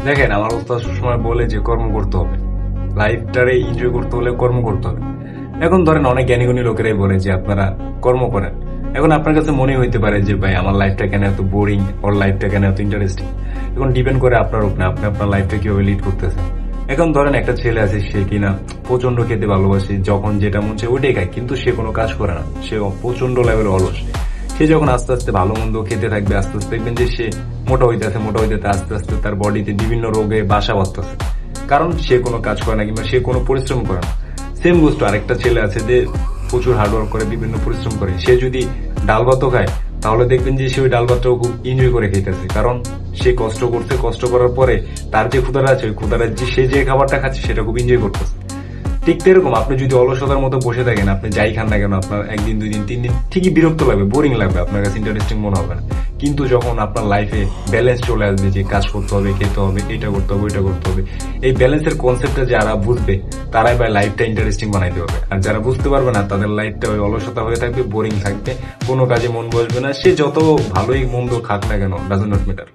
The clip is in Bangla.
দেখেন, আমার উস্তাদ সবসময় বলে যে কর্ম করতে হবে, লাইফটারে এনজয় করতে হলে কর্ম করতে হবে। এখন ধরেন অনেক জ্ঞানীগুণী লোকেরাই বলে যে আপনারা কর্ম করেন। এখন আপনার কাছে মনে হইতে পারে যে ভাই আমার লাইফটা কেন এত বোরিং, ওর লাইফটা কেন এত ইন্টারেস্টিং। এখন ডিপেন্ড করে আপনার উপরে, আপনি আপনার লাইফটা কিভাবে লিড করতেছেন। এখন ধরেন একটা ছেলে আছে, সে কিনা প্রচন্ড খেতে ভালোবাসে, যখন যেটা মন চায় ওইটাই খায়, কিন্তু সে কোনো কাজ করে না, সে প্রচন্ড লেভেল অলস। সে যখন আস্তে আস্তে ভালো মন্দ খেতে থাকবে, আস্তে আস্তে দেখবেন যে সে মোটা হইতেছে আস্তে আস্তে তার বডিতে বিভিন্ন রোগে বাসা বাঁধতেছে, কারণ সে কোনো কাজ করে না কিংবা সে কোনো পরিশ্রম করে না। সেম গোষ্ঠ আরেকটা ছেলে আছে যে প্রচুর হার্ডওয়ার্ক করে, বিভিন্ন পরিশ্রম করে, সে যদি ডাল ভাতও খায় তাহলে দেখবেন যে সে ওই ডাল ভাতটাও খুব এনজয় করে খেতেছে, কারণ সে কষ্ট করছে, কষ্ট করার পরে তার যে ক্ষুধাটা আছে ওই ক্ষুধাটা যে সে যে খাবারটা খাচ্ছে সেটা খুব এনজয় করতেছে। ঠিক এরকম আপনি যদি অলসতার মতো বসে থাকেন, আপনি যাই খান না কেন, আপনার একদিন, দুই দিন, তিন দিন ঠিকই বিরক্ত লাগবে, বোরিং লাগবে, আপনার কাছে ইন্টারেস্টিং মনে হবে না। কিন্তু যখন আপনার লাইফে ব্যালেন্স চলে আসবে, যে কাজ করতে হবে, খেতে হবে, এটা করতে হবে, ওইটা করতে হবে, এই ব্যালেন্সের কনসেপ্টটা যারা বুঝবে তারাই ভাই লাইফটা ইন্টারেস্টিং বানাইতে হবে। আর যারা বুঝতে পারবে না তাদের লাইফটা ওই অলসতা হয়ে থাকবে, বোরিং থাকবে, কোনো কাজে মন বসবে না, সে যত ভালোই মন্দ খাক না কেন, ডাজন্ট নট ম্যাটার।